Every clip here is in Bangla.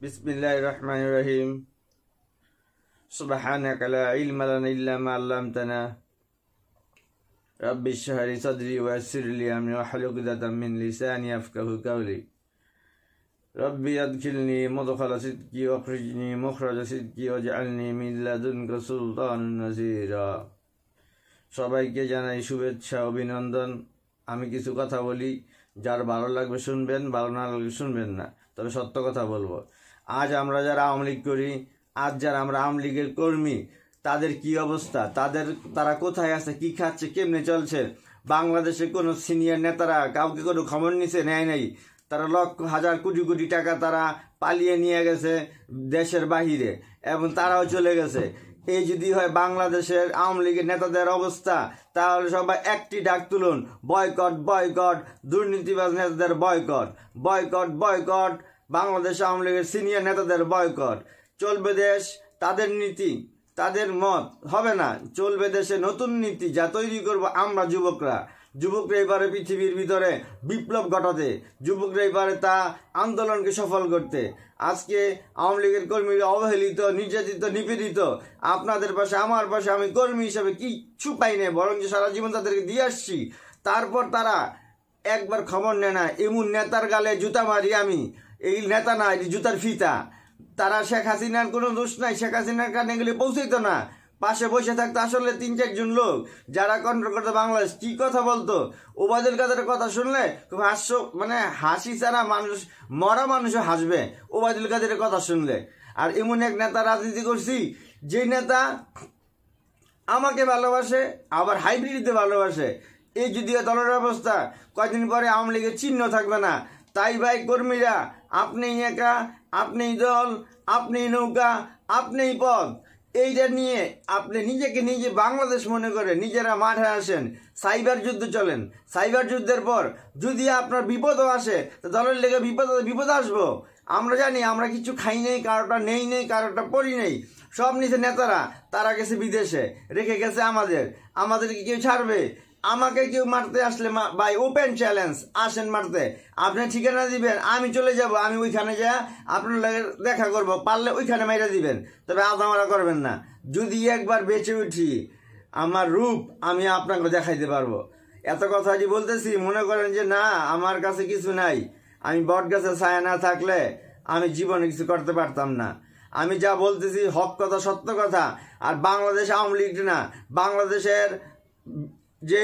बिस्मिल्लाहिर्रहमानिर्रहीम। सुब्हानक ला इल्म लना इल्ला मा अल्लमतना रब्बि इश्रह ली सदरी व यस्सिर ली अमरी वाहलुल उक़दतम मिन लिसानी यफ़क़हू क़ौली। रब्बि अदखिलनी मुदखला सिद्क़ी वअख़रिजनी मुख़रज सिद्क़ी वजअलनी मिन लदुनका सुल्तानान नसीरा। সবাইকে জানাই শুভেচ্ছা অভিনন্দন। আমি কিছু কথা বলি, যার ভালো লাগবে শুনবেন, ভালো না লাগবে শুনবেন না, তবে সত্য কথা বলবো। আজ আমরা যারা আওয়ামী লীগ করি, আজ যারা আমরা আওয়ামী লীগের কর্মী, তাদের কি অবস্থা, তারা কোথায় আছে, কি খাচ্ছে, কেমনে চলছে, বাংলাদেশে কোনো সিনিয়র নেতারা কাউকে কোনো খবর নিছে নেয় নাই। তারা লক্ষ হাজার কোটি কোটি টাকা তারা পালিয়ে নিয়ে গেছে দেশের বাহিরে, এবং তারাও চলে গেছে। এই যদি হয় বাংলাদেশের আওয়ামী লীগের নেতাদের অবস্থা, তাহলে সবাই একটি ডাক তুলুন, বয়কট বয়কট, দুর্নীতিবাজ নেতাদের boycott, boycott boycott, Bangladesh Awami লীগের সিনিয়র নেতাদের বয়কট। চলবে দেশ তাদের নীতি, তাদের মত হবে না, চলবে দেশে নতুন নীতি যা তৈরি করব আমরা যুবকরা। যুবকরা এবারে পৃথিবীর ভিতরে বিপ্লব ঘটাতে, যুবকরা এবারে তা আন্দোলনকে সফল করতে। আজকে আওয়ামী লীগের কর্মীরা অবহেলিত, নির্যাতিত, নিপীড়িত। আপনাদের পাশে, আমার পাশে আমি কর্মী হিসাবে কিচ্ছু পাই না, বরং যে সারা জীবন তাদেরকে দিয়ে আসছি। তারপর তারা একবার খবর নেয় না। এমন নেতার গালে জুতা মারি আমি, এই নেতা না, এই জুতার ফিতা। তারা শেখ হাসিনার কোনো দোষ নাই, শেখ হাসিনার কানে গেলে পৌঁছইতো না, পাশে বসে থাকতো আসলে ৩-৪ লোক যারা কন্ট্রোল করতো বাংলাদেশ। কি কথা বলতো, ওবায়দুল কাদেরের কথা শুনলে খুব হাসি ছাড়া মানুষ, মরা মানুষও হাসবে ওবায়দুল কাদেরের কথা শুনলে। আর এমন এক নেতা রাজনীতি করছি, যে নেতা আমাকে ভালোবাসে, আবার হাইব্রিডে ভালোবাসে। এই যদি দলের অবস্থা, কয়দিন পরে আওয়ামী লীগের চিহ্ন থাকবে না। তাই ভাই কর্মীরা, আপনিই একা, আপনিই দল, আপনিই নৌকা, আপনিই পথ, এইটা নিয়ে আপনি নিজেকে নিজে বাংলাদেশ মনে করে নিজেরা মাঠে আসেন, সাইবার যুদ্ধ চলেন। সাইবার যুদ্ধের পর যদি আপনার বিপদও আসে, তো দলের লেগে বিপদ আসবো। আমরা জানি আমরা কিছু খাই নেই, কারোটা নেই নেই, কারোটা পড়ি নেই, সব নিচে নেতারা, তারা গেছে বিদেশে, রেখে গেছে আমাদেরকে কেউ ছাড়বে? আমাকে কেউ মারতে আসলে ভাই ওপেন চ্যালেঞ্জ, আসেন মারতে। আপনি ঠিকানা দিবেন, আমি চলে যাব, আমি ওইখানে যা আপনার দেখা করব, পারলে ওইখানে মাইরা দিবেন, তবে আদামারা করবেন না। যদি একবার বেঁচে উঠি, আমার রূপ আমি আপনাকে দেখাইতে পারবো। এত কথা যে বলতেছি, মনে করেন যে না আমার কাছে কিছু নাই, আমি বট গাছের ছায়া না থাকলে আমি জীবনে কিছু করতে পারতাম না। আমি যা বলতেছি হক কথা, সত্য কথা। আর বাংলাদেশ আওয়ামী লীগ না, বাংলাদেশের যে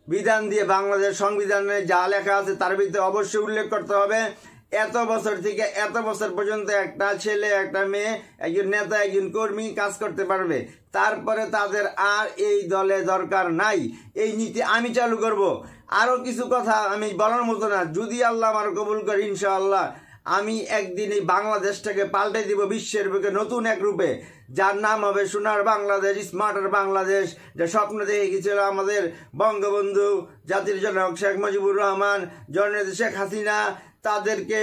বিধান দিয়ে, বাংলাদেশ সংবিধানে যা লেখা আছে তার ভিতরে অবশ্যই উল্লেখ করতে হবে, এত বছর থেকে এত বছর পর্যন্ত একটা ছেলে, একটা মেয়ে, একজন নেতা, একজন কর্মী কাজ করতে পারবে। তারপরে তাদের আর এই দলে দরকার নাই। এই নীতি আমি চালু করব। আরও কিছু কথা আমি বলার মতো না, যদি আল্লাহ আমার কবুল করে ইনশাআল্লাহ আমি একদিন এই বাংলাদেশটাকে পাল্টে দিব বিশ্বের বুকে নতুন এক রূপে, যার নাম হবে সোনার বাংলাদেশ, স্মার্টার বাংলাদেশ। যে স্বপ্ন দেখে গেছিল আমাদের বঙ্গবন্ধু, জাতির জনক শেখ মুজিবুর রহমান, জননেত্রী শেখ হাসিনা, তাদেরকে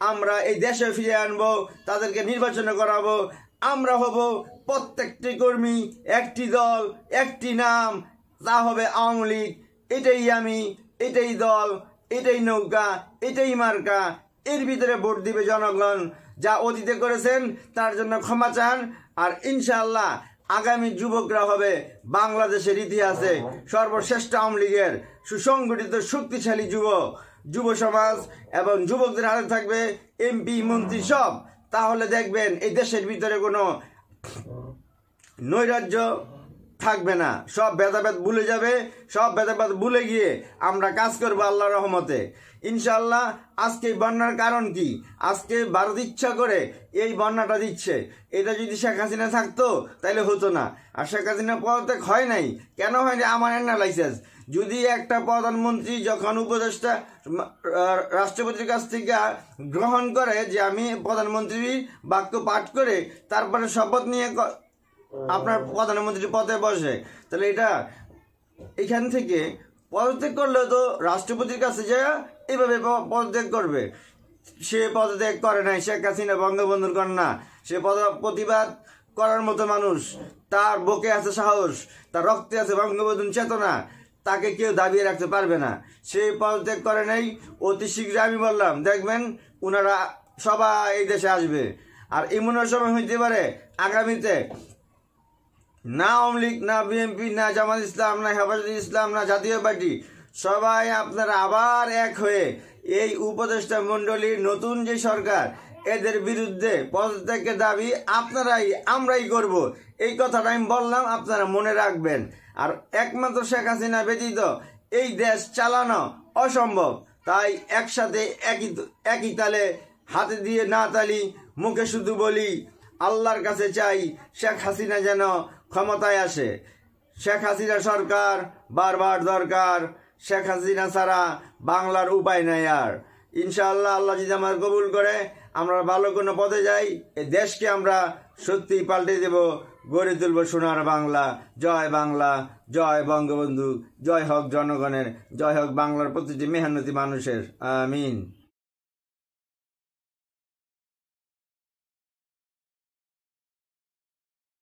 আমরা এই দেশে ফিরে আনবো, তাদেরকে নির্বাচন করাবো। আমরা হব প্রত্যেকটি কর্মী, একটি দল, একটি নাম, তা হবে আওয়ামী লীগ। এটাই আমি, এটাই দল, এটাই নৌকা, এটাই মার্কা। এর ভিতরে ভোট দিবে জনগণ। যা অতীতে করেছেন তার জন্য ক্ষমা চান। আর ইনশাআল্লাহ আগামী যুবকরা হবে বাংলাদেশের ইতিহাসে সর্বশ্রেষ্ঠ আওয়ামী লীগের সুসংগঠিত শক্তিশালী যুব সমাজ, এবং যুবকদের হাতে থাকবে এমপি, মন্ত্রী সব। তাহলে দেখবেন এই দেশের ভিতরে কোনো নৈরাজ্য থাকবে না, সব ভেদাভেদ ভুলে যাবে। সব ভেদাভেদ ভুলে গিয়ে আমরা কাজ করবো আল্লাহর রহমতে ইনশাআল্লাহ। আজকে এই বন্যার কারণ কি? আজকে ভারত ইচ্ছা করে এই বন্যাটা দিচ্ছে। এটা যদি শেখ হাসিনা থাকতো তাহলে হতো না। আর শেখ হাসিনা পদত্যাগ হয় নাই, কেন হয়নি আমার অ্যানালাইসিস। যদি একটা প্রধানমন্ত্রী যখন উপদেষ্টা রাষ্ট্রপতির কাছ থেকে গ্রহণ করে যে আমি প্রধানমন্ত্রীর বাক্য পাঠ করে তারপরে শপথ নিয়ে আপনার প্রধানমন্ত্রী পদে বসে, তাহলে এটা এখান থেকে পদত্যাগ করলে তো রাষ্ট্রপতির কাছে যা এইভাবে পদত্যাগ করবে। সে পদত্যাগ করে নাই, শেখ হাসিনা বঙ্গবন্ধুর কন্যা, সে প্রতিবাদ করার মতো মানুষ, তার বুকে আছে সাহস, তার রক্তে আছে বঙ্গবন্ধুর চেতনা। তাকে কেউ দাবিয়ে রাখতে পারবে না। সে পদত্যাগ করে নাই। অতি শীঘ্র আমি বললাম দেখবেন ওনারা সবাই এই দেশে আসবে। আর এমনও সময় হইতে পারে আগামীতে না আওয়ামী লীগ, না বিএনপি, না জামাত ইসলাম, না হেফাজতে ইসলাম, না জাতীয় পার্টি, সবাই আপনারা আবার এক হয়ে এই উপদেষ্টা মণ্ডলীর নতুন যে সরকার এদের বিরুদ্ধে পদত্যাগের দাবি আমরাই করব। এই কথাটা আমি বললাম, আপনারা মনে রাখবেন। আর একমাত্র শেখ হাসিনা ব্যতীত এই দেশ চালানো অসম্ভব। তাই একসাথে একই তালে হাতে দিয়ে না তালি, মুখে শুধু বলি, আল্লাহর কাছে চাই শেখ হাসিনা যেন ক্ষমতায় আসে। শেখ হাসিনা সরকার বারবার দরকার। শেখ হাসিনা ছাড়া বাংলার উপায় নাই আর। ইনশাআল্লাহ আল্লাহ যদি আমার কবুল করে আমরা ভালো কোনো পথে যাই, এই দেশকে আমরা সত্যি পাল্টে দেব, গড়ে তুলব সোনার বাংলা। জয় বাংলা, জয় বঙ্গবন্ধু, জয় হোক জনগণের, জয় হোক বাংলার প্রতিটি মেহনতি মানুষের। আমিন।